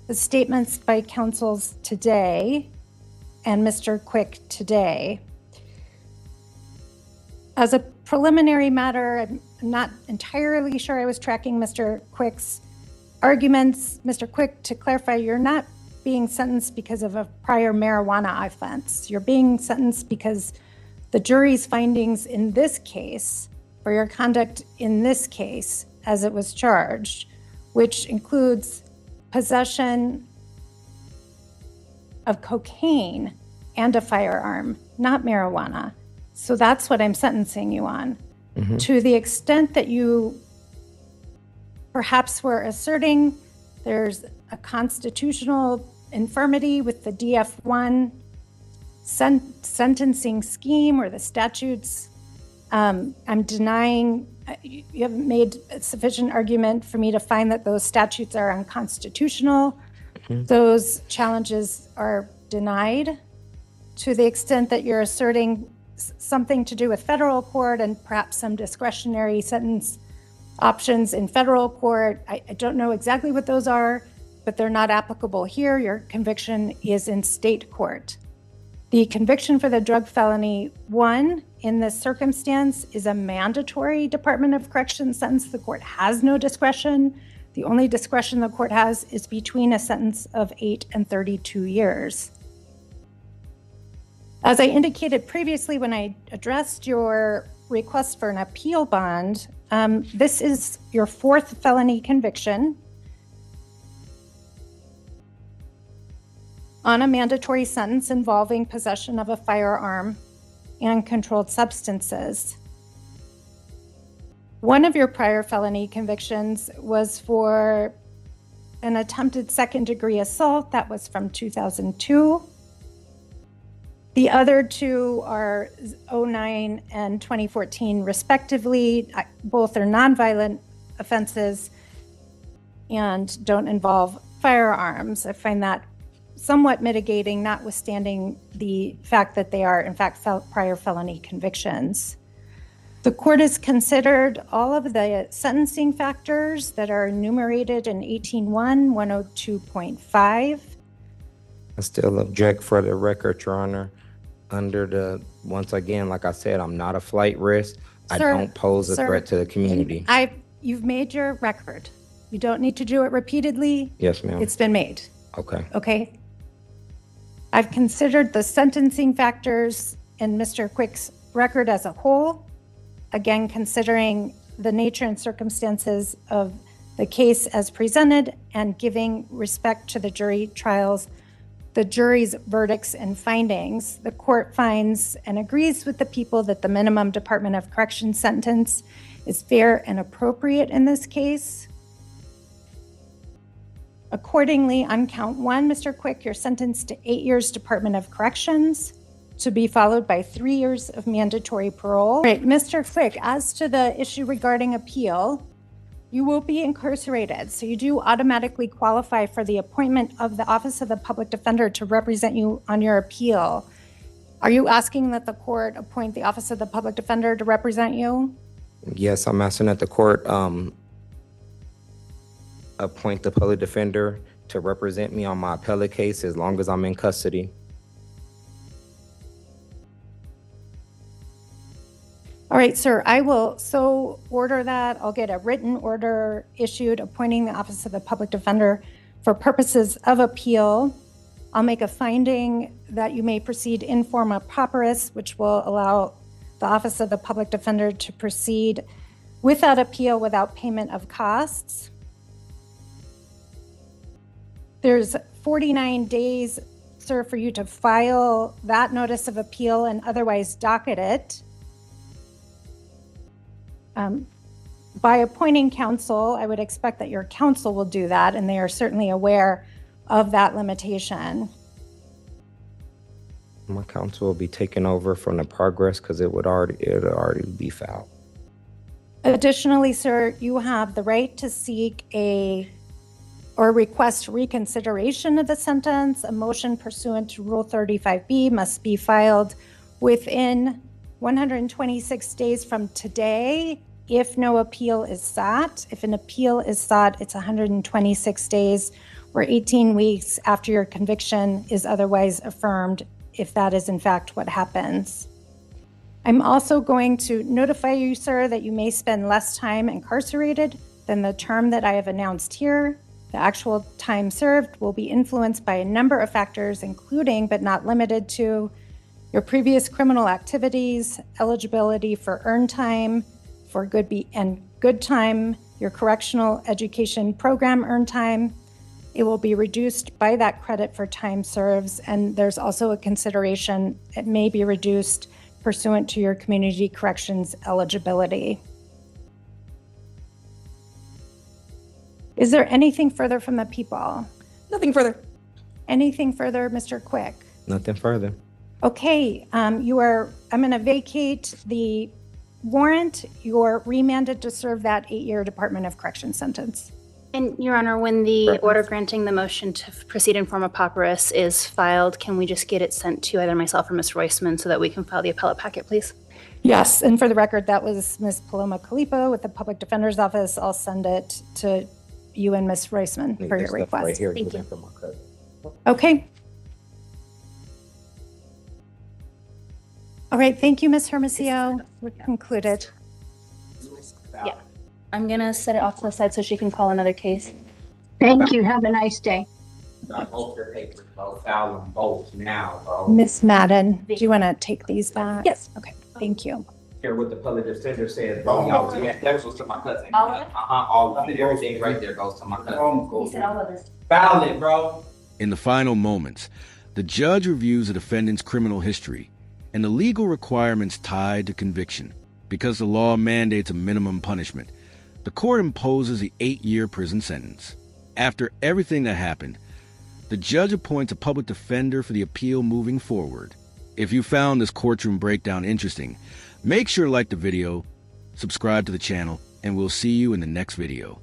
the statements by counsels today, and Mr. Quick today. As a preliminary matter, I'm not entirely sure I was tracking Mr. Quick's arguments. Mr. Quick, to clarify, you're not being sentenced because of a prior marijuana offense. You're being sentenced because the jury's findings in this case, for your conduct in this case as it was charged, which includes possession of cocaine and a firearm, not marijuana. So that's what I'm sentencing you on. Mm-hmm. To the extent that you perhaps were asserting there's a constitutional infirmity with the DF1 sentencing scheme or the statutes, I'm denying, you haven't made a sufficient argument for me to find that those statutes are unconstitutional. Mm-hmm. Those challenges are denied. To the extent that you're asserting something to do with federal court and perhaps some discretionary sentence options in federal court, I don't know exactly what those are, but they're not applicable here. Your conviction is in state court. The conviction for the drug felony 1 in this circumstance is a mandatory Department of Corrections sentence. The court has no discretion. The only discretion the court has is between a sentence of 8 and 32 years. As I indicated previously when I addressed your request for an appeal bond, this is your 4th felony conviction on a mandatory sentence involving possession of a firearm and controlled substances. One of your prior felony convictions was for an attempted second-degree assault. That was from 2002. The other 2 are 2009 and 2014, respectively. Both are nonviolent offenses and don't involve firearms. I find that somewhat mitigating, notwithstanding the fact that they are, in fact, prior felony convictions. The court has considered all of the sentencing factors that are enumerated in 18.1, 102.5. I still object for the record, Your Honor. Once again, like I said, I'm not a flight risk. I Sir, don't pose a sir, threat to the community. You've made your record. You don't need to do it repeatedly. Yes, ma'am. It's been made, Okay. okay? I've considered the sentencing factors in Mr. Quick's record as a whole. Again, considering the nature and circumstances of the case as presented and giving respect to the jury trials, the jury's verdicts and findings, the court finds and agrees with the people that the minimum Department of Corrections sentence is fair and appropriate in this case. Accordingly, on count 1, Mr. Quick, you're sentenced to 8 years Department of Corrections, to be followed by 3 years of mandatory parole. All right, Mr. Quick, as to the issue regarding appeal, you will be incarcerated, so you do automatically qualify for the appointment of the Office of the Public Defender to represent you on your appeal. Are you asking that the court appoint the Office of the Public Defender to represent you? Yes, I'm asking that the court appoint the public defender to represent me on my appellate case as long as I'm in custody. All right, sir, I will so order that. I'll get a written order issued appointing the Office of the Public Defender for purposes of appeal. I'll make a finding that you may proceed in forma pauperis, which will allow the Office of the Public Defender to proceed with that appeal without payment of costs. There's 49 days, sir, for you to file that notice of appeal and otherwise docket it. By appointing counsel, I would expect that your counsel will do that, and they are certainly aware of that limitation. My counsel will be taken over from the progress because it would already be filed. Additionally, sir, you have the right to seek or request reconsideration of the sentence. A motion pursuant to Rule 35B must be filed within 126 days from today if no appeal is sought. If an appeal is sought, it's 126 days or 18 weeks after your conviction is otherwise affirmed, if that is in fact what happens. I'm also going to notify you, sir, that you may spend less time incarcerated than the term that I have announced here. The actual time served will be influenced by a number of factors, including but not limited to your previous criminal activities, eligibility for earned time, for good time, your correctional education program earned time. It will be reduced by that credit for time served, and there's also a consideration it may be reduced pursuant to your community corrections eligibility. Is there anything further from the people? Nothing further. Anything further, Mr. Quick? Nothing further. Okay, I'm going to vacate the warrant. You're remanded to serve that 8-year Department of Corrections sentence. And Your Honor, when the order granting the motion to proceed in forma pauperis is filed, can we just get it sent to either myself or Ms. Roisman so that we can file the appellate packet, please? Yes, and for the record, that was Ms. Paloma Calipo with the Public Defender's Office. I'll send it to you and Ms. Roisman for your request. Right here, Thank you. from my cousin. Okay. All right, thank you, Ms. Hermosillo. We're concluded. Yeah. I'm going to set it off to the side so she can call another case. Thank you. Have a nice day. Got both your papers, bro. File them both now, bro. Ms. Madden, do you want to take these back? Yes. Okay, thank you. Hear what the public defender said, bro. Y'all, yeah, that goes to my cousin. All of it? All of it. Everything right there goes to my cousin. He said all of this. File it, bro. In the final moments, the judge reviews the defendant's criminal history and the legal requirements tied to conviction. Because the law mandates a minimum punishment, the court imposes the 8-year prison sentence. After everything that happened, the judge appoints a public defender for the appeal moving forward. If you found this courtroom breakdown interesting, make sure to like the video, subscribe to the channel, and we'll see you in the next video.